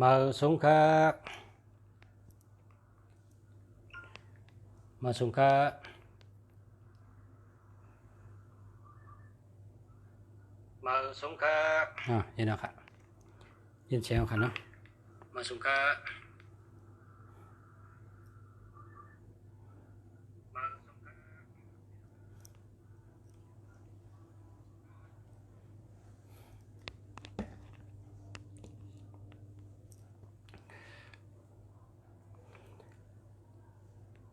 Mở súng khác. Mở súng khác. Mở súng khác. Vậy nào khả. Nhìn xem khả nó. Mở súng khác.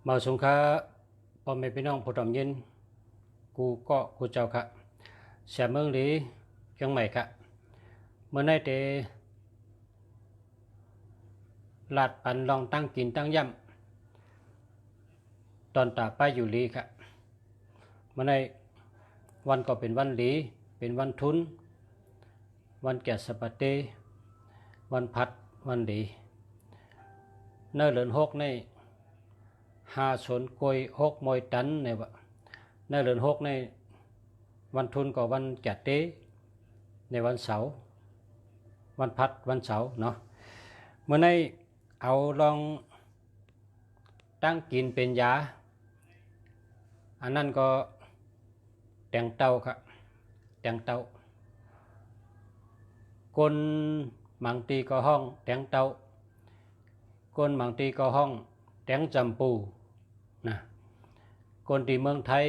Mở súng khác.พ่อแม่พี่น้องผู้ทำยินกูเจ้าค่ะเสียเมืองลีเชียงใหม่ค่ะเมื่อในเตลาดปันลองตั้งกินตั้งย่ำตอนตาป้ายอยู่ลีค่ะเมื่อในวันก็เป็นวันลีเป็นวันทุนวันแก่สปาเตวันพัดวันลีเนื้อเหลือนหกใน5 sốn côi 6 môi tấn này vậy nơi lớn 6 nàyวันทุนก็วันแก่เต้ในวันเสาร์วันพัดวันเสาร์เนาะเมื่อในเอาลองตั้งกินเป็นยาอันนั้นก็แตงเต้าครับแตงเต้าคนบางทีก็ห้องแตงเต้าคนบางทีก็ห้องแตงจำปูนะคนที่เมืองไทย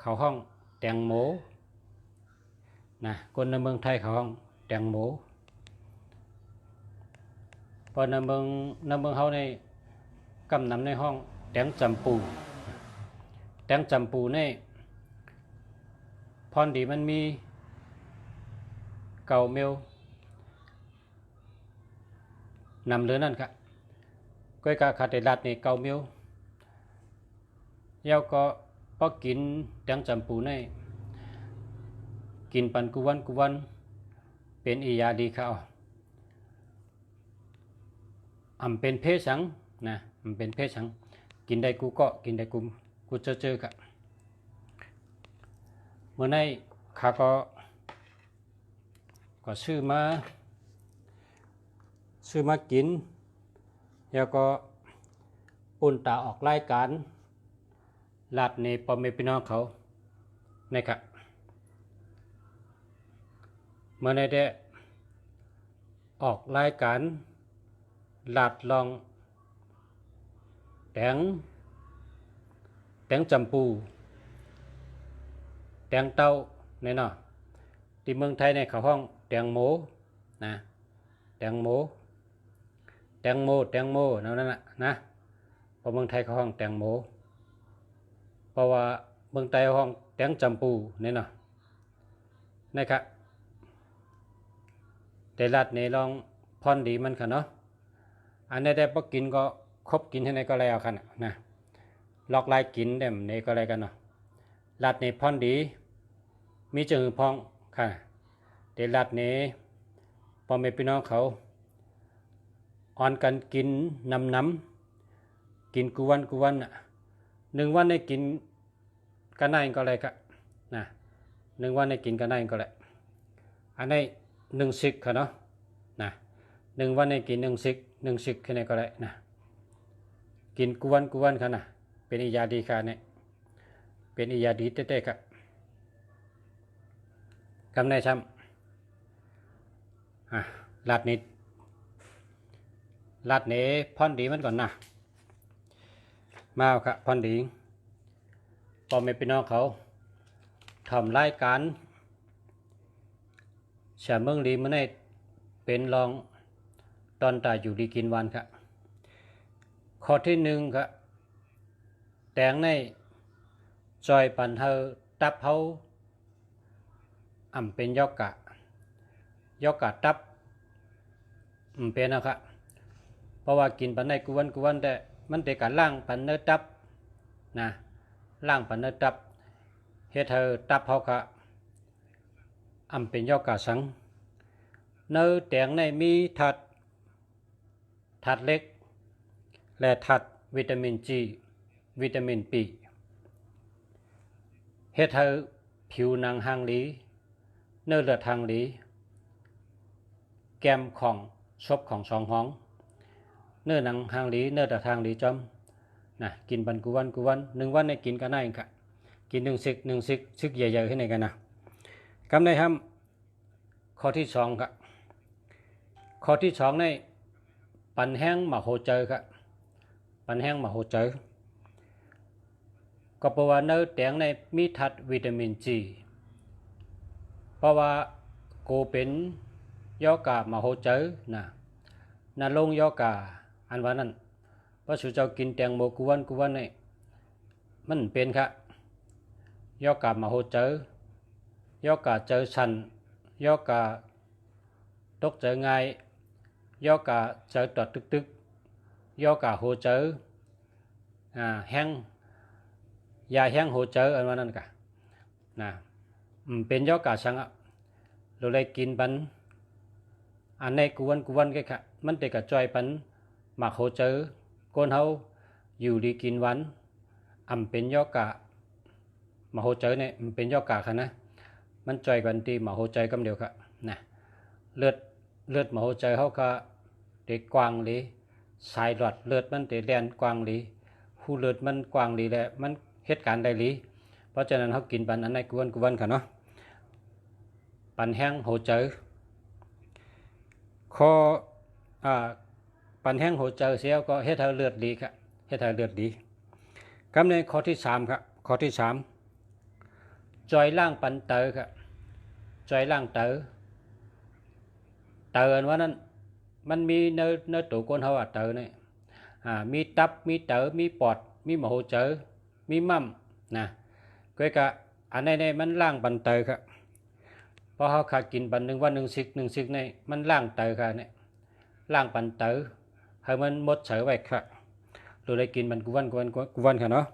เขาห้องแตงโมนะคนในเมืองไทยเขาห้องแตงโมพอในเมืองเขาในกำนำในห้องแตงจำปูแตงจำปูในพรดีมันมีเก่าเมลนำเรือนั่นครับก้อยกาคาเตลัดในเก่าเมลแล้วก็พอกินแตงจำปูในกินปันกุวันเป็นอียาดีเขาเป็นเพศสังนะเป็นเพศสังกินได้กูก็กินได้กูเจอกับเมื่อในข้าก็ซื้อมากินแล้วก็ปุ่นตาออกรายการลาดในพ่อแม่พี่น้องเขานะครับเมื่อในได้ออกรายการลาดลองแตงจำปูแตงเต้าในเนาะที่เมืองไทยในเขาห้องแตงโมนะแตงโมนั่นแหละนะเพราะเมืองไทยเขาห้องแตงโมเพราะว่าเมืองไทยห้องแตงจำปูนี่เนาะนะครับแต่รัดในลองพรดีมันค่ะเนาะอันนี้ได้พอกินก็ครบกินให้ในก็แล้วกันนะลอกลายกินเด่มในก็อะไรกันเนาะรัดในพรดีมีจือพองค่ะแต่รัดในพอแม่พี่น้องเขาอ่อนกันกินน้ำกินกุวัน1 วันได้กินกันได้ก็อะไรกันนะ1 วันได้กินกันได้ก็แหละอันนี้1 สิกค่ะเนาะนะ1 วันได้กิน1 สิกแค่นี้ก็ได้นะกินกุวันค่ะนะเป็นอียาดีค่ะเนี่ยเป็นอียาดีเต้ๆครับกำในช้ำลาดนี้พรดีมันก่อนนะมาครับพรดีพอแม่พี่น้องเขาทำรายการเสียเมืองดีมันได้เป็นรองตอนตายอยู่ดีกินวันครับข้อที่1ครับแตงในจอยปันเธอตับเฮาเป็นยอกะตับเป็นนะครับเพราะว่ากินปันในกุวันแต่มันแต่การล่างปันเนื้อตับนะล่างปันเนื้อตับเฮ็ดเธอตับเฮาค่ะเป็นยอกะสังเนื้อแตงในมีถัดเล็กและถัดวิตามินจีวิตามินปีเฮ็ดให้ผิวหนังหางหลีเนื้อเลือดหางหลีแก้มของ ศพของสองห้องเนื้อหนังหางหลีเนื้อตะทางหลีจอมนะกินบันกุวัน1 วันในกินกันได้ค่ะกิน1 ซึกใหญ่ๆขึ้นในกันนะกำในทำข้อที่2ครับข้อที่2ในปันแห้งมาโหเจอครับปันแห้งมาโหเจอก็เพราะว่าเนื้อแตงในมีธาตุวิตามินซีเพราะว่าโกเป็นยอกามาโหเจอนะลงยอกาอันว่านั้นเพราะสุเจ้ากินแตงโมกุวันนี่มันเป็นครับยอกามาโหเจอยอกาเจอชันยอกาตกเจอง่ายยอกาเจอตอดตึกยอกาโหเจอแห้งยาแห้งโหเจออันว่านั้นกะนะเป็นยอกาชังเราเลยกินปันอันในกุวันก็ค่ะมันเด็กกับจอยปันหมักโหเจอก้นเฮาอยู่ดีกินวันเป็นยอกามาโหเจอเนี่ยมันเป็นยอกาค่ะนะมันจอยกันตีมาโหเจอกำเดียวค่ะนะเลือดมาโหเจอเฮาก็เด็กกวางหลีสายหลอดเลือดมันเตะแดนกวางหลีหูเลือดมันกวางหลีแหละมันเหตุการณ์ใดหลีเพราะฉะนั้นเฮากินปันอันในกุวันค่ะเนาะปันแห้งโหเจอข้อปันแห้งโหเจอเสียก็เฮ็ดให้เลือดดีครับเฮ็ดให้เลือดดีกำในข้อที่3ครับข้อที่3จอยล่างปันเตอครับจอยล่างเตออันว่านั้นมันมีเนื้อตัวคนเฮาเตอเนี่ยมีตับมีเตอมีปอดมีมโหเจอมีมั่มนะก็กะอันในมันล่างปันเตอครับพอเฮาขาดกินปัน1 วัน1 ซึกในมันล่างเตอค่ะเนี่ยล่างปันเตอให้มันหมดเฉยไว้ค่ะเราได้กินมันกุวันค่ะเนาะ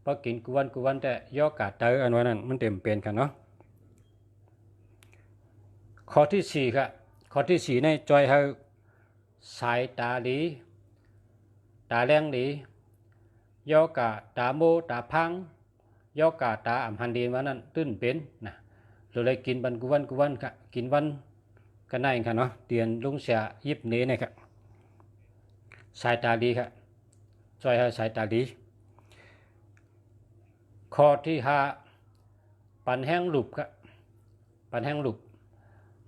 พอกินกุวันแต่ยอกาเตออันว่านั้นมันเต็มเป็นค่ะเนาะข้อที่4ค่ะข้อที่4ในจอยเฮาสายตาดีตาแรงดียอกาตาโมตาพังยอกาตาหันดีว่านั้นตื้นเป็นนะเราเลยกินบันกุวันค่ะกินวันกันได้ค่ะเนาะเตียนลุงเสียยิบเนเนี่ยครับสายตาดีครับจอยให้สายตาดีข้อที่5ปันแห้งหลุบครับปันแห้งหลุบ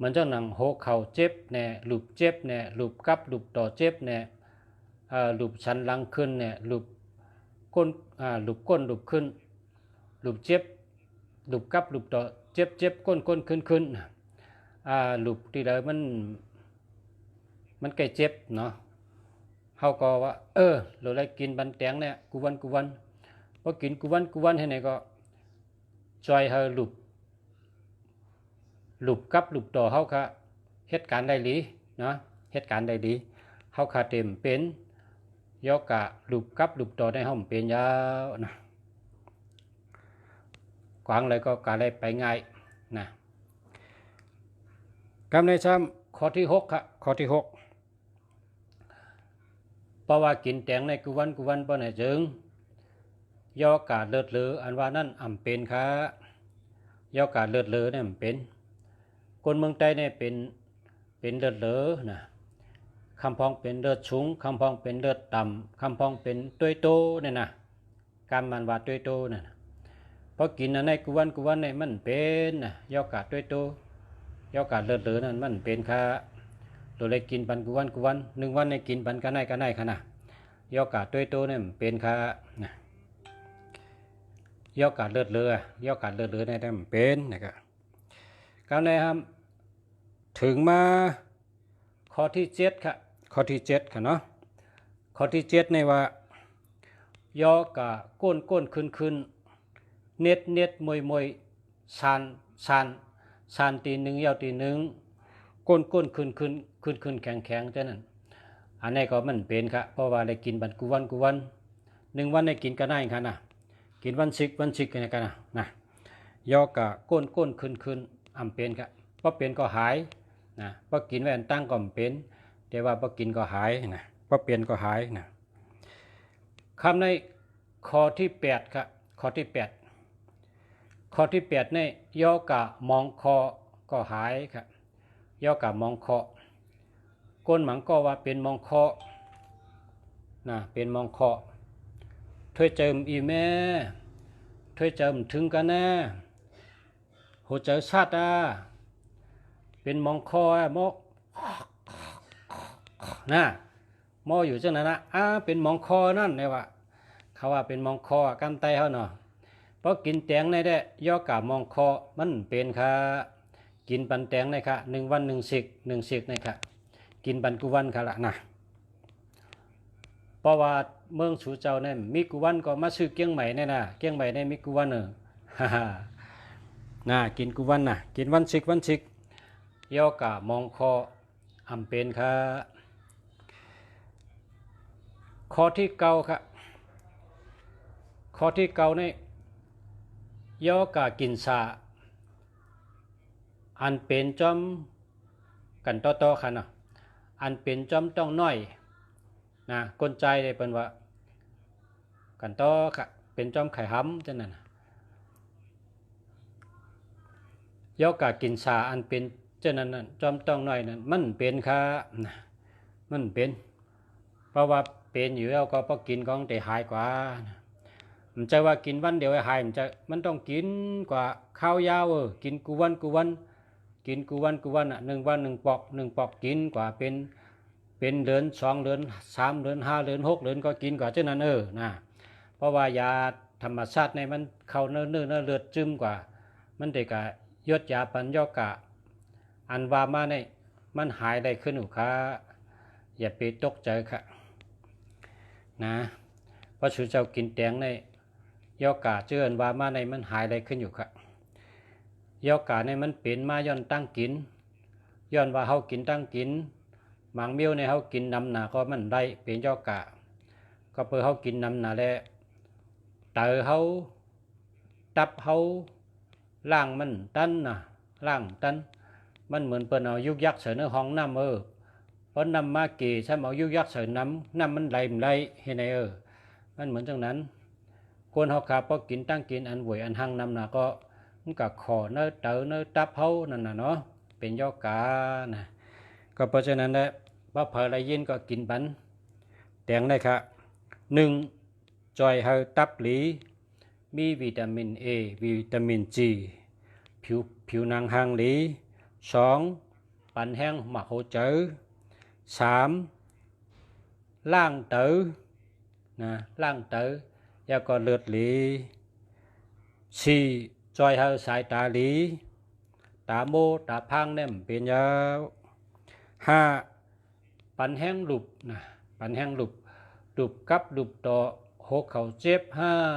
มันจะหนังโหเข่าเจ็บแน่หลุบเจ็บแน่หลุบกับหลุบต่อเจ็บแน่หลุบชันหลังขึ้นแน่หลุบก้นหลุบก้นหลุบขึ้นหลุบเจ็บหลุบกับหลุบต่อเจ็บก้นขึ้นหลุบที่ใดมันใกล้เจ็บเนาะเฮาก็ว่าเราได้กินบันแตงเนี่ยกุวันพอกินกุวันให้ไหนก็จอยเฮาหลุบกับหลุบต่อเฮาค่ะเหตุการณ์ได้หลีเนาะเหตุการณ์ได้ดีเฮาค่ะเต็มเป็นยอกะหลุบกับหลุบต่อได้เฮาเป็นยาวนะกวางเลยก็กาได้ไปง่ายนะกำในซ้ำข้อที่6ครับข้อที่6เพราะว่ากินแตงในกุวันเปิ้นให้จึงยอกาเลือดเหลืออันว่านั้นเป็นค่ะยอกาเลือดเหลือเนี่ยเป็นคนเมืองใต้เนี่ยเป็นเลือดเหลือนะคำพองเป็นเลือดสูงคำพองเป็นเลือดต่ำคำพองเป็นตุ้ยโตเนี่ยนะการมันว่าตุ้ยโตเนี่ยพอกินอันในกุวันเนี่ยมันเป็นนะยอกาตุ้ยโตยอกาเลือดเหลือนั่นมันเป็นค่ะเราเลยกินปันกุวัน1 วันในกินปันกันได้ค่ะนะยอกาตุ้ยโตเนี่ยเป็นค่ะนะยอกาเลือดเหลือยอกาเลือดเหลือเนี่ยมันเป็นนะครับการในครับถึงมาข้อที่7ค่ะข้อที่7ค่ะเนาะข้อที่7ในว่ายอกาก้นขึ้นเน็ดมวยซานตีหนึ่งยาวตีหนึ่งก้นขึ้นแข็งเท่านั้นอันนี้ก็มันเป็นค่ะเพราะว่าได้กินบันกุวัน1 วันได้กินก็ได้ค่ะนะกินวันซึกกันนะยอกาก้นขึ้นเป็นค่ะพอเป็นก็หายนะพอกินไว้อันตั้งก็เป็นแต่ว่าพอกินก็หายนะพอเปลี่ยนก็หายนะคำในข้อที่8ครับข้อที่8ในยอกามองคอก็หายครับยอกามองคอ ก้นหมังก็ว่าเป็นมองเคาะนะเป็นมองเคาะถ้วยเจิมอีแม่ถ้วยเจิมถึงกันแน่หัวใจชาติเป็นมองคอมอนะมออยู่จังนั้นนะเป็นมองคอนั่นเนี่ยว่าเขาว่าเป็นมองคอกำไตเขาเนาะเพราะกินแตงในได้ย่อกะมองคอมันเป็นค่ะกินปันแตงในค่ะ1 วัน1 สิกในค่ะกินปันกุวันค่ะละนะเพราะว่าเมืองสูเจ้าเนี่ยมีกุวันก็มาซื้อเกี้ยงใหม่เนี่ยนะเกี้ยงใหม่เนี่ยมีกุวันฮ่าน่ากินกุวันน่ะกินวันสิกย่อกะมองคออำเป็นค่ะข้อที่เก้าค่ะข้อที่เก้านี่ย่อกะกินสาอันเป็นจอมกันต่อค่ะเนาะอันเป็นจอมต้องน้อยนะกลใจได้เป็นว่ากันต่อค่ะเป็นจอมไข่ห้ำจังนั้นย่อกะกินสาอันเป็นเจ้านั้นจอมต้องน้อยนั้นมันเป็นค่ะมันเป็นเพราะว่าเป็นอยู่แล้วก็พอกินของแต่หายกว่ามันจะว่ากินวันเดียวหายมันต้องกินกว่าข้าวยาวกินกูวันกินกูวัน1 วัน1 ปอกกินกว่าเป็นเดือน2 เดือน3 เดือน5 เดือน6 เดือนก็กินกว่าเจ้านั้นนะเพราะว่ายาธรรมชาติในมันเข้าเนื้อเลือดจึ้มกว่ามันเด็กยศยาปัญญอกะอันว่ามาในมันหายได้ขึ้นหนูค่ะอย่าไปตกใจค่ะนะเพราะชูเจ้ากินแตงในยอกะเจือนว่ามาในมันหายได้ขึ้นอยู่ค่ะยอกะในมันเป็นมาย้อนตั้งกินย้อนว่าเฮากินตั้งกินหมางเมียวในเฮากินนำหนาก็มันได้เป็นยอกะก็เพื่อเฮากินนำหนาแล้วเตอเฮาตับเฮาล่างมันตันนะล่างตันมันเหมือนเปิ้นเอายุกยักษ์ใส่ในห้องน้ำเพราะน้ำมากี่ใช่เอายุกยักษ์ใส่น้ำมันไหลให้ในมันเหมือนจังนั้นคนเฮาขาพอกินตั้งกินอันหวยอันหังนำหนาก็มันก็ขอเนื้อเตอเนื้อตับเฮานั่นน่ะเนาะเป็นยอกานะก็เพราะฉะนั้นแหละว่าเผยไรยินก็กินปันแตงได้ค่ะ1จอยเฮาตับหลีมีวิตามิน A วิตามิน G ผิวหนังหางหลี2ปันแห้งหมักโหเจอ3ล่างเต๋อนะล่างเต๋อแล้วก็เลือดหลี4จอยเฮาสายตาหลีตาโมตาพังเนี่ยเป็นยาว5ปันแห้งหลุบนะปันแห้งหลุบกับหลุบต่อหกเขาเจ็บ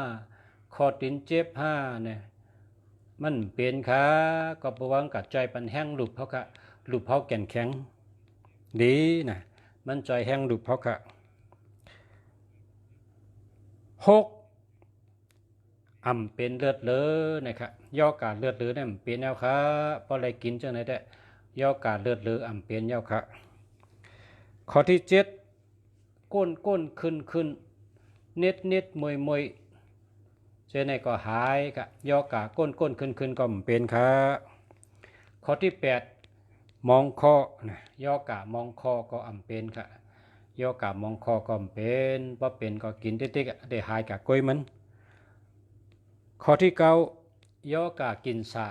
5คอตินเจ็บเนี่ยมันเป็นค่ะก็ประวังกัดใจปันแห้งหลุบเขาค่ะหลุบเขาแก่นแข็งดีนะมันใจแห้งหลุบเขาค่ะ6เป็นเลือดเลือนะครับย่อกาเลือดเลือเนี่ยเป็นแล้วค่ะพออะไรกินจังไหนได้ย่อกาเลือดเลือเป็นแล้วค่ะข้อที่7ก้นขึ้นเน็ดมวยเจ้าไหนก็หายกะย่อกาก้นขึ้นก็เป็นค่ะข้อที่8มองคอนะย่อกามองคอก็เป็นค่ะย่อกามองคอก็เป็นพอเป็นก็กินติ๊กได้หายกะก้อยมันข้อที่9ย่อกากินสา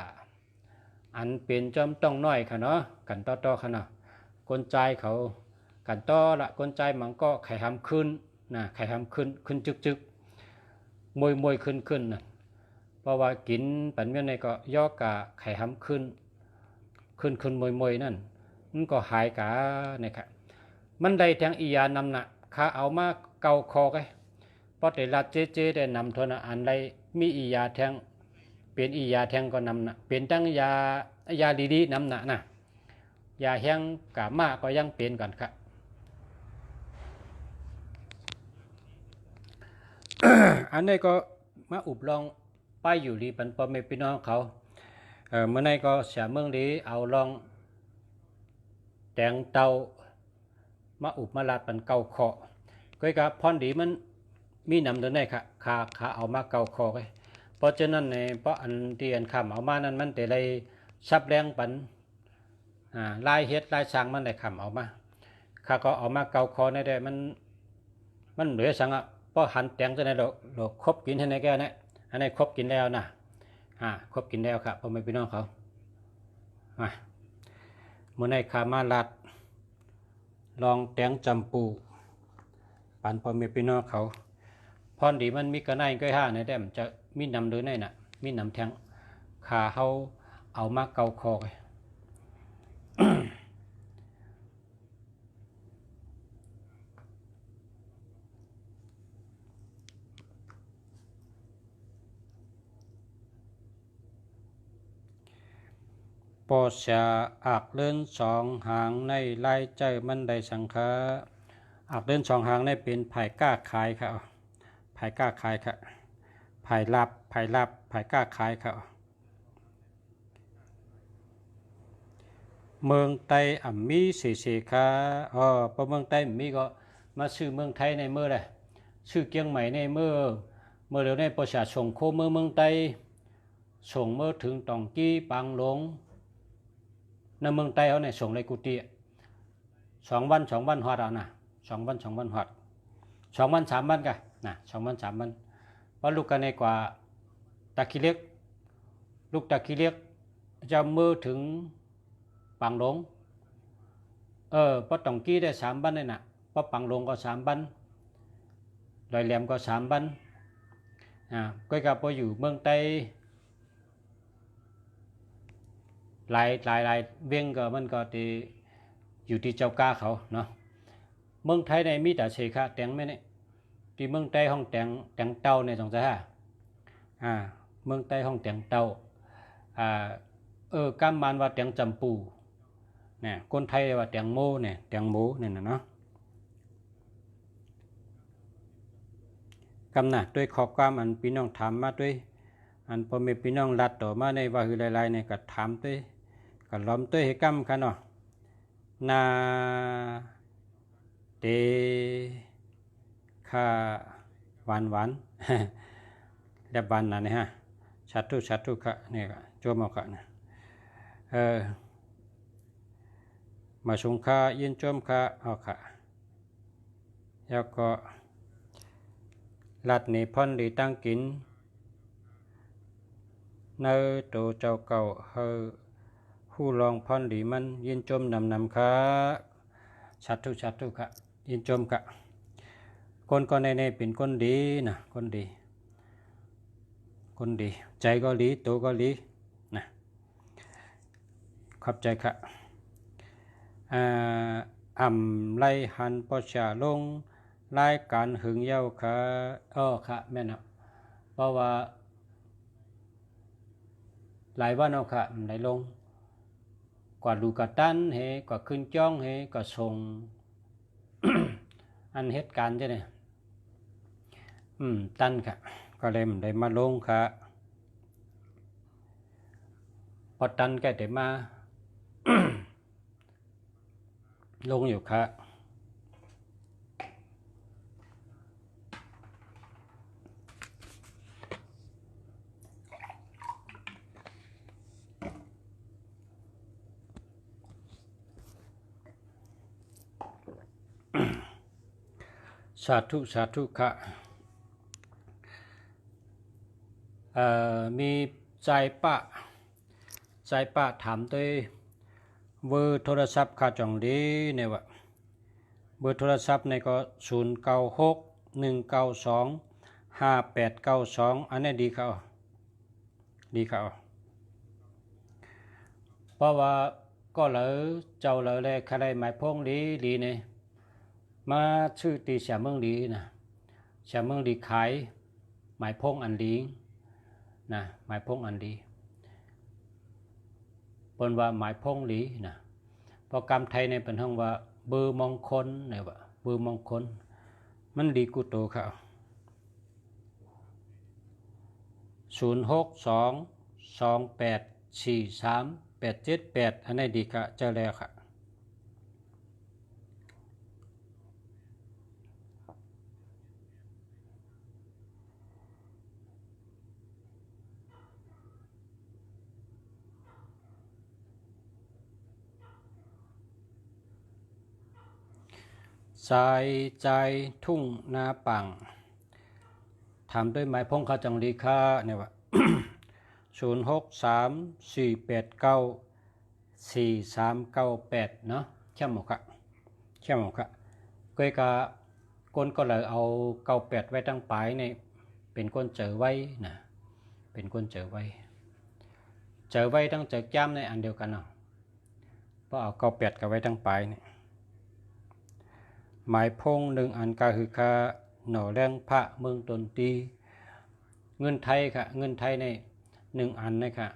อันเป็นจอมต้องน้อยค่ะเนาะกันต่อค่ะเนาะคนใจเขากันต่อละคนใจมันก็ไข่หำขึ้นนะไข่หำขึ้นจึกมวยขึ้นนะเพราะว่ากินปันเมื่อในก็ย่อกาไข่หำขึ้นมวยนั่นมันก็หายกาเนี่ยค่ะมันได้แทงอียานำน่ะข้าเอามาเกาคอไงพอแต่ละเจได้นำทนอันใดมีอียาแทงเป็นอียาแทงก็นำน่ะเป็นตั้งยาดีๆนำน่ะนะยาแห้งกะมาก็ยังเป็นกันค่ะ อันนี้ก็มาอุบลองไปอยู่ดีปันปอมพี่น้องเขาเมื่อไหร่ก็เสียเมืองดีเอาลองแตงเตามาอุบมาลาดปันเกาคอก็กับพรดีมันมีนำตัวไหนค่ะขาเอามาเกาคอไว้เพราะฉะนั้นในเพราะอันที่อันคำเอามานั้นมันแต่ไรซับแรงปันลายเฮ็ดลายช้างมันได้คำเอามา ข้าก็เอามาเกาคอในได้มันเหลือสังอ่ะพอหันแตงจะในเราครบกินให้ในแก่นะอันนี้ครบกินแล้วนะครบกินแล้วครับพ่อแม่พี่น้องเขาเมื่อในขามาลัดลองแตงจำปูปันพ่อแม่พี่น้องเขาพรดีมันมีกระไนก็ห้าในแดมจะมีนำหรือในน่ะมีนำแทงขาเขาเอามาเกาคอปอชาอักเลื่อนสองหางในไล่ใจมันได้สังฆาอักเลื่อนสองหางในเป็นไผ่ก้าขายค่ะไผ่ก้าขายค่ะไผ่ลับไผ่ก้าขายค่ะเมืองไต้อ่ำมีเสียค่ะพอเมืองไต้มีก็มาซื้อเมืองไทยในเมื่อไรซื้อเกียงใหม่ในเมื่อเร็วในประชาชนโคเมืองไต้ส่งเมื่อถึงตองกี้ปังหลงในเมืองไต้เขาเนี่ยส่งเลยกุฏิ2 วันหอดเอานะ2 วันหอด2 วัน 3 วันกันนะ2 วัน 3 วันเพราะลูกกันในกว่าตะคิเล็กลูกตะคิเล็กจะมือถึงปังหลงเพราะตองกี้ได้3 วันเลยนะเพราะปังหลงก็3 วันดอยแหลมก็3 วันก็กับพออยู่เมืองไต้หลายเวียงก็มันก็ที่อยู่ที่เจ้ากาเขาเนาะเมืองไทยในมีแต่เสกะแตงไม่เนี่ยที่เมืองไต้ห้องแตงเต้าในสองสาเมืองไต้ห้องแตงเต้ากำมันว่าแตงจำปูเนี่ยคนไทยว่าแตงโมเนี่ยแตงโมเนี่ยนะเนาะกำหนัดด้วยขอความอันพี่น้องถามมาด้วยอันพอมีพี่น้องรัดต่อมาในว่าคือหลายๆเนี่ยก็ถามด้วยก็ล้อมด้วยให้กำกันเนาะนาเตค่าหวานและบันนะเนี่ยชัดทุกะเนี่ยก็โจมเอาค่ะนะมาชงค่ายินโจมค่าเอาค่ะแล้วก็ลัดนี่พ่นดีตั้งกินเนื้อตัวเจ้าเก่าผู้ลองพ่นดีมันยินโจมนำค่ะชัดทุค่ะยินโจมค่ะคนก็ในเป็นคนดีนะคนดีใจก็ดีตัวก็ดีนะขอบใจค่ะไล่หันปอชาลงรายการหึงเย้าค่ะค่ะแม่นะเพราะว่าหลายวันเอาค่ะไหลลงกว่าดูกระตันเฮกว่าขึ้นจ้องเฮกว่าส่ง อันเหตุการณ์ใช่ไหมตันค่ะก็เลยได้มาลงค่ะพอตันแกได้มา ลงอยู่ค่ะสาธุค่ะมีใจป้าถามด้วยเบอร์โทรศัพท์ค่าจองดีเนี่ยว่าเบอร์โทรศัพท์ในก็0961925892อันนี้ดีเขาเพราะว่าก็เลยเจ้าเลยใครหมายพงดีเนี่ยมาชื่อตีเสียเมืองดีนะเสียเมืองดีขายหมายพงอันดีนะหมายพงอันดีเปิ้นว่าหมายพงดีนะเพราะกรรมไทยในเป็นห้องว่าเบอร์มงคลเนี่ยว่าเบอร์มงคลมันดีกุโตเขา0622843878อันนี้ดีค่ะเจอแล้วค่ะ สายใจทุ่งนาปังทำด้วยไม้พงเขาจังลีค่าเนี่ยว่า 0634894398เนาะแช่หมกะแช่หมกะก้อยกะก้นก็เลยเอา98ไว้ตั้งปลายเนี่ยเป็นก้นเจอไว้นะเป็นก้นเจอไว้ตั้งเจอจ้ำในอันเดียวกันเนาะเพราะเอา98กับไว้ตั้งปลายเนี่ยหมายพงหนึ่งอันก็คือค่าหน่อแรงพระเมืองตนตีเงินไทยค่ะเงินไทยในหนึ่งอันนะคะ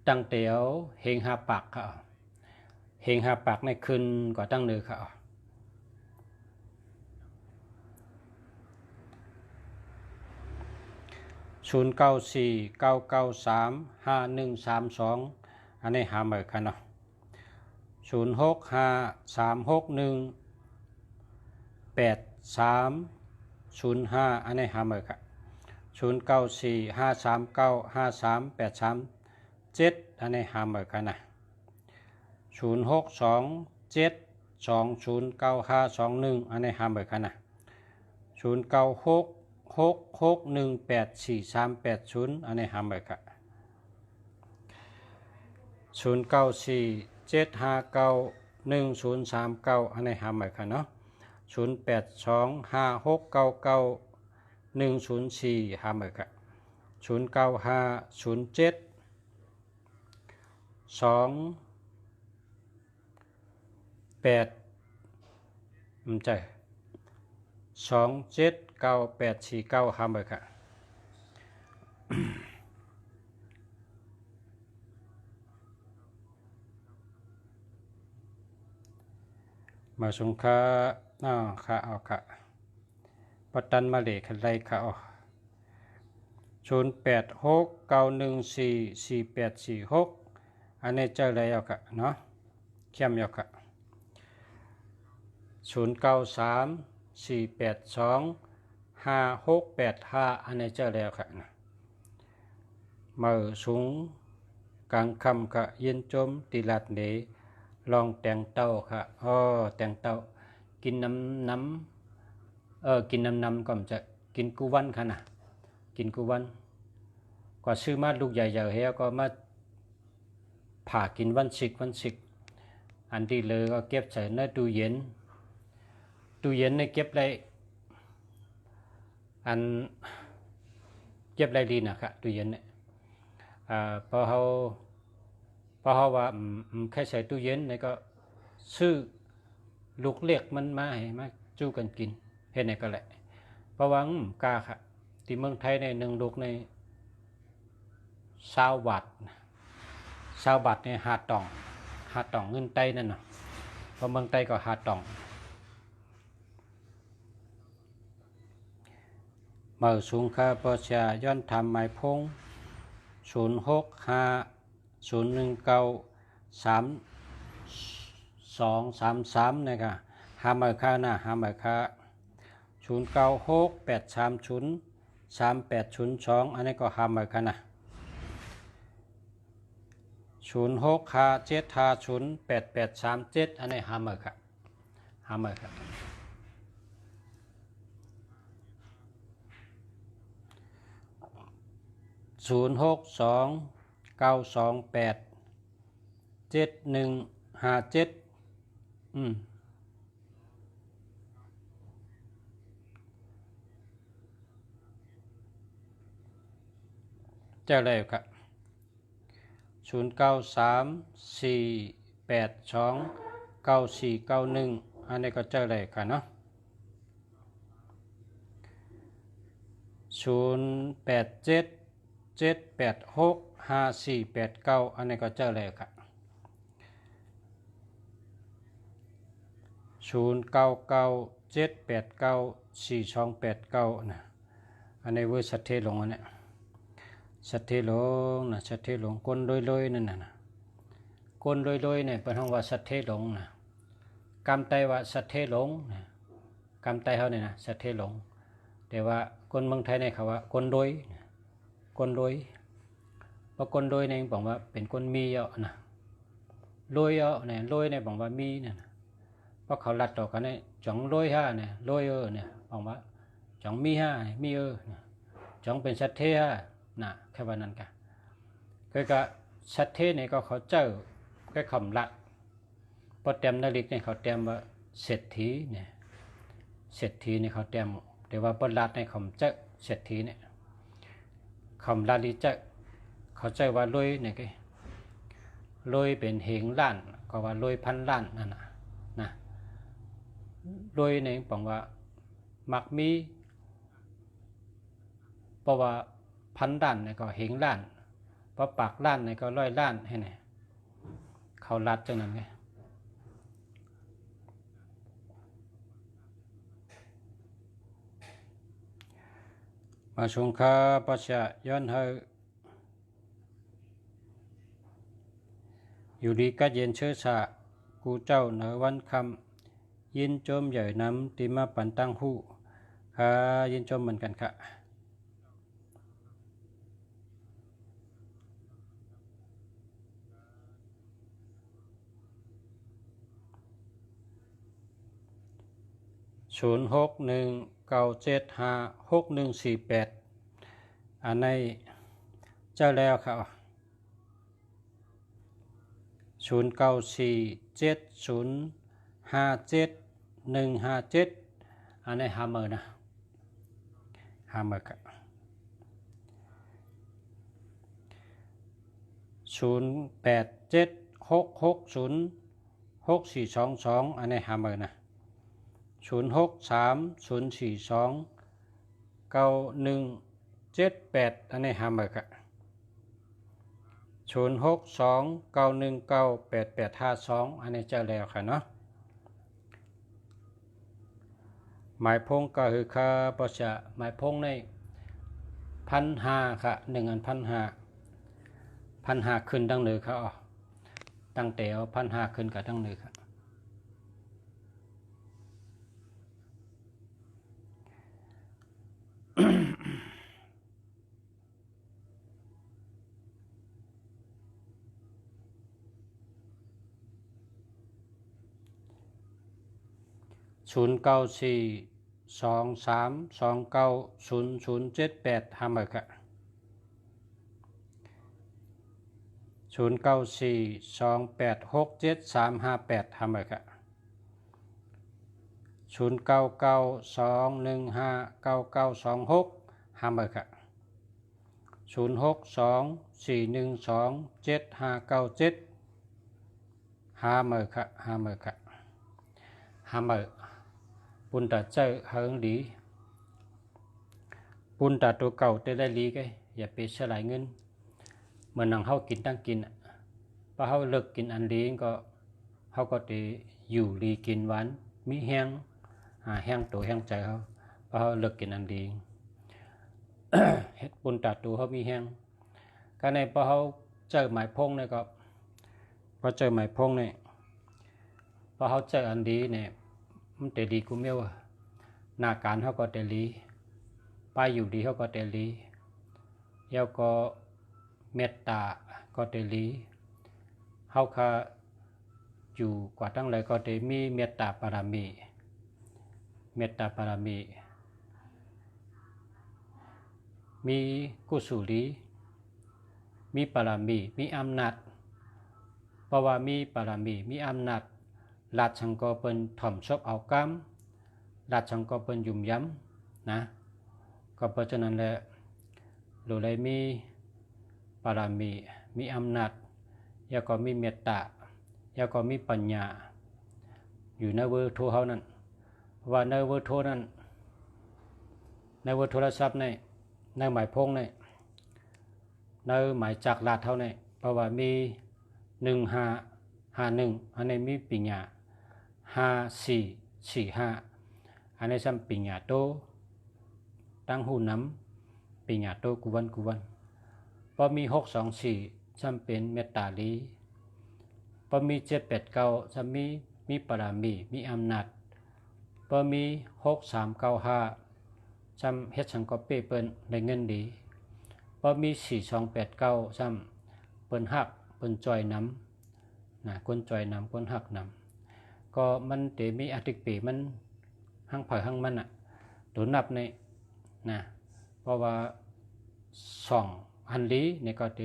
ตั้งเตียวเฮงหาปากค่ะเฮงหาปากในคืนก่อตั้งเนือค่ะ0949935132อันนี้หาเหมือนกันเนาะ0653618305อันนี้หาเหมือนกัน0945395383 7อันนี้หาเหมือนกันนะ0627209521อันนี้หาเหมือนกันนะ0966618438อันนี้หาเหมือนกัน0947591039อันนี้หาเหมือนกันเนาะ0825699104หาเหมือนกัน09507287มันใจ279849หาเหมือนกันมาสงค่าค่ะเอาค่ะปัตตันมาเลขันไรค่ะ0869144846อันนี้เจออะไรเอาค่ะเนาะเข้มเอาค่ะ0934825685อันนี้เจอแล้วค่ะนะมือสูงกลางคำค่ะเย็นจมตีลัดเนลองแตงเต้าค่ะแตงเต้ากินน้ำกินน้ำก็จะกินกูวันค่ะนะกินกูวันก็ซื้อมาลูกใหญ่ๆเฮียก็มาผ่ากินวันสิกอันที่เลยก็เก็บใส่ในตู้เย็นในเก็บได้อันเก็บได้ดีนะครับตู้เย็นเนี่ยพอเขาว่าแค่ใส่ตู้เย็นนี่ก็ซื้อลูกเล็กมันมาให้มาจู้กันกินเห็นไหนก็แหละเพราะว่ากาค่ะที่เมืองไทยในหนึ่งลูกใน20 บาทเนี่ยหาตองเงินไต้นั่นเนาะเพราะเมืองไต้ก็หาตองเมื่อสูงค่าประชาย้อนทำไม้พง0650193233นะครับหาเมื่อค่านะหาเมื่อค่า0968303802อันนี้ก็หาเมื่อค่านะ0657508837อันนี้หาเมื่อค่า0629287157เจ้าอะไรครับ0934829491อันนี้ก็เจ้าอะไรกันเนาะ0877865489อันนี้ก็เจ้าอะไรครับ0997894289นะอันนี้เวอร์สัตเทหลงอันนี้สัตเทหลงนะสัตเทหลงก้นลอยๆนั่นนะก้นลอยๆเนี่ยเป็นห้องว่าสัตเทหลงนะกำไตว่าสัตเทหลงนะกำไตเขาเนี่ยนะสัตเทหลงแต่ว่าคนเมืองไทยเนี่ยเขาว่าคนรวยเพราะคนรวยเนี่ยบอกว่าเป็นคนมีเยอะนะรวยเยอะเนี่ยรวยเนี่ยบอกว่ามีเนี่ย ราะเขาลัดต่อกันเนี่ยจ่องลอยห้าเนี่ยลอยเนี่ยออกมาจ่องมีห้ามีจ่องเป็นชัดเทห้านะแค่วันนั้นกันก็ชัดเทเนี่ยก็เขาเจ้าก็คำลัดพอเต็มนาฬิกเนี่ยเขาเต็มว่าเศรษฐีเนี่ยเศรษฐีเนี่ยเขาเต็มแต่ว่าบนลัดในคำเจ้าเศรษฐีเนี่ยคำลาลิเจ้าเขาเจ้าว่าลอยเนี่ยก็ลอยเป็นเหงล้านก็ว่าลอยพันล้านนั่นนะลอยในบอกว่ามักมีเพราะว่าพันล้านเนี่ยก็เหงล้านเพราะปากล้านเนี่ยก็ร้อยล้านให้ไหนเขาลัดจังนั้นไงมาชงคาปัจจะย้อนเฮอยู่ดีก็เย็นเชื้อชากูเจ้าเหนือวันคำยินจมใหญ่น้ำติมาปันตั้งหู้ค่ะยินจมเหมือนกันค่ะ0619756148อันในเจ้าแล้วค่ะ0947057157อันในห้ามือนะห้ามือค่ะ0876606422อันในห้ามือนะ0630429178อันในห้ามือค่ะ0629198852อันนี้เจ้าแล้วค่ะเนาะหมายพงก็คือค่าประชาหมายพงใน1,500ค่ะ1,500ขึ้นดังเลยค่ะตั้งแต่เอา1,500ขึ้นกับดังเลยค่ะ094232900078ห้ามือค่ะ0942867358ห้ามือค่ะ0992159926ห้ามือค่ะ0624127597ห้ามือค่ะห้ามือค่ะห้ามือปุณตาเจ้าเฮิงดีปุณตาตัวเก่าแต่ได้ลีก็อย่าไปเฉลายเงินเหมือนนังเขากินตั้งกินพอเขาเลิกกินอันลีก็เขาก็จะอยู่ลีกินหวานมีแห้งแห้งตัวแห้งใจเขาพอเขาเลิกกินอันลีเฮ็ดปุณตาตัวเขามีแห้งก็ในพอเขาเจอหมายพงเนี่ยก็พอเจอหมายพงเนี่ยพอเขาเจออันดีเนี่ยมันเตลีกูเมียวหน้าการเขาก็เตลีไปอยู่ดีเขาก็เตลีเย้าก็เมตตาก็เตลีเขาค่ะอยู่กว่าตั้งเลยก็เตมีเมตตาปารามีเมตตาปารามีมีกุศลีมีปารามีมีอำนาจเพราะว่ามีปารามีมีอำนาจราชังก็เป็นถ่อมชอบเอากรรมราชังก็เป็นยุ่มย้ำนะก็เพราะฉะนั้นแหละเราเลยมีปารามีมีอำนาจแล้วก็มีเมตตาแล้วก็มีปัญญาอยู่ในเวอร์โทรเขานั้นว่าในเวอร์โทรนั้นในเวอร์โทรศัพท์ในหมายพงในหมายจากลาดเท่านั้นเพราะว่ามี1551อันนี้มีปัญญา5445อันนี้ซ้ำปัญญาโตตั้งหูน้ำปัญญาโตกุวันพอมี624ซ้ำเป็นเมตตาลีพอมี789ซ้ำมีปารามีอำนาจพอมี6395ซ้ำเฮ็ดสังกเปเปิ้นได้เงินดีพอมี4289ซ้ำเปิ้นฮักเปิ้นจอยน้ำคนจอยน้ำคนหักน้ำ ก็มันเตมีอาทิตย์ปีมันหังเผยหังมันอ่ะตัวนับในนะเพราะว่า2 อันลีในก็เต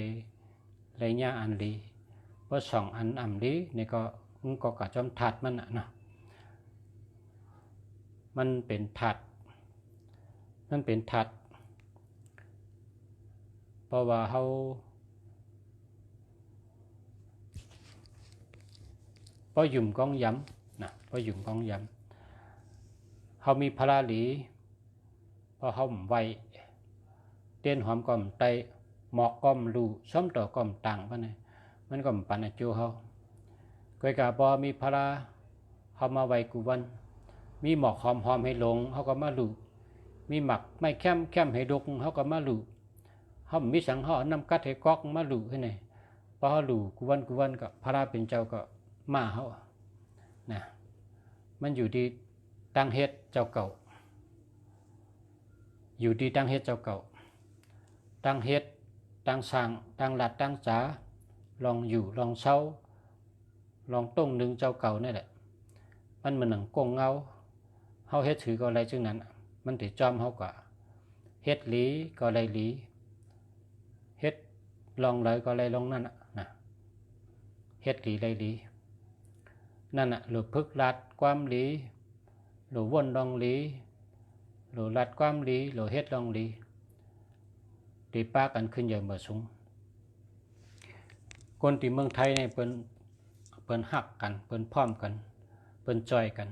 ไรญาอันลีเพราะ2 อันอันลีในก็กะจอมถัดมันอ่ะเนาะมันเป็นถัดเพราะว่าเขาพอหยุ่มกองย้ำนะพอหยุ่มกองย้ำเขามีพลาหลีพอเขาไวเต้นหอมก่อมไตหมอกก่อมรูซ้อมต่อก่อมต่างปะเนี่ยมันก่อมปันจูเขาก้อยกาบอมีพลาเขามาไวกูวันมีหมอกหอมให้ลงเขาก็มาลูมีหมักไม่แค้มให้ดกเขาก็มาลูเขามีสังเขานำกัดให้ก๊อกมาลูให้ไหนพอเขาลูกูวันก็พลาเป็นเจ้าก็มาเขานะมันอยู่ดีตั้งเฮ็ดเจ้าเก่าอยู่ดีตั้งเฮ็ดเจ้าเก่าตั้งเฮ็ดตั้งสร้างตั้งหลัดตั้งจ๋าลองอยู่ลองเศร้าลองต้งหนึ่งเจ้าเก่านี่แหละมันเหมือนหนังกงเงาเขาเฮ็ดถือก็อะไรจึงนั้นมันติดจอมเขาก็เฮ็ดหลีก็อะไรหลีเฮ็ดลองเลยก็อะไรลองนั่นนะเฮ็ดหลีไรหลีนั่นหรือพึกลัดความหลีหรือวนลองหลีหรือลัดความหลีหรือเฮ็ดลองหลีตีป้ากันขึ้นใหญ่เมื่อสูงคนที่เมืองไทยเนี่ยเปิ้นหักกันเปิ้นพร้อมกันเปิ้นจอยกัน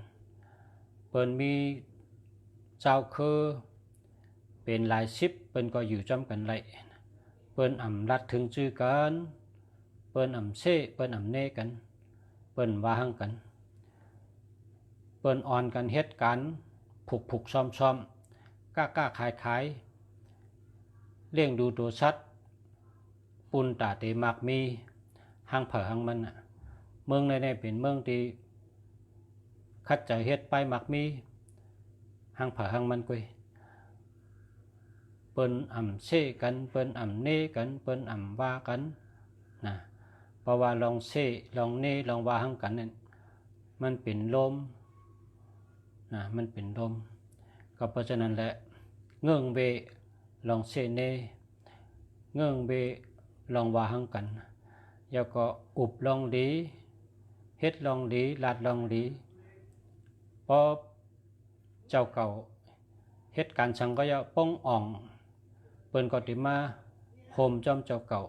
เปิ้นมีเจ้าคือเป็นหลายสิบเปิ้นก็อยู่จำกันไรเปิ้นอ่ำรัดถึงชื่อกันเปิ้นอ่ำเซ่เปิ้นอ่ำเน่กันเปิ้นว่าหังกันเปิ้นอ่อนกันเฮ็ดกันผูกซ้อมกล้าขายเลี้ยงดูตัวชัดปุนตาเตมากมีหังเผอหังมันเมืองในเป็นเมืองที่คัดใจเฮ็ดไปมักมีหังเผอหังมันกุยเปิ้นอ่ำเซ่กันเปิ้นอ่ำเน่กันเปิ้นอ่ำว่ากันนะเพราะว่าลองเซ่ลองเน่ลองว่าหังกันนั่นมันเป็นลมนะมันเป็นลมก็เพราะฉะนั้นแหละเงื่องเบลองเซ่เน่เงื่องเบลองว่าหังกันแล้วก็อุบลองดีเฮ็ดลองดีลาดลองดีพอเจ้าเก่าเฮ็ดการสังก็จะป้องอ่องเปิ้นก็ติมาโฮมจอมเจ้าเก่า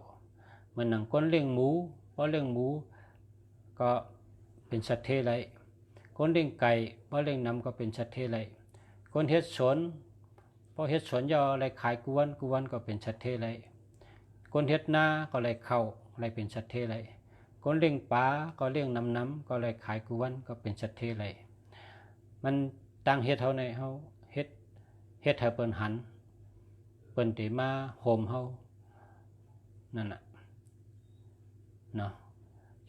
เหมือนหนังก้นเลี้ยงหมูเพราะเลี้ยงหมูก็เป็นสัตว์เทไรคนเลี้ยงไก่เพราะเลี้ยงน้ำก็เป็นสัตว์เทไรคนเฮ็ดสวนเพราะเฮ็ดสวนยออะไรขายกวนก็เป็นสัตว์เทไรคนเฮ็ดนาก็อะไรเข้าอะไรเป็นสัตว์เทไรคนเลี้ยงปลาก็เลี้ยงน้ำก็อะไรขายกวนก็เป็นสัตว์เทไรมันตั้งเฮ็ดเฮาในเฮาเฮ็ดให้เปิ้นหันเปิ้นติมาโฮมเฮานั่นน่ะเนาะ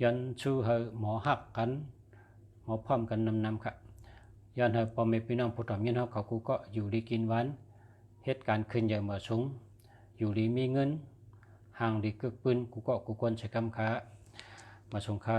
ย้อนชูเฮาหมอหักกันหมอพร้อมกันนำครับย้อนเฮาพ่อแม่พี่น้องผู้ถมยินเฮาเขากูก็อยู่ดีกินหวานเหตุการณ์ขึ้นใหญ่มาสูงอยู่ดีมีเงินห่างดีกึกปืนกูก็กูควรใช้กำค้ามาสงค้า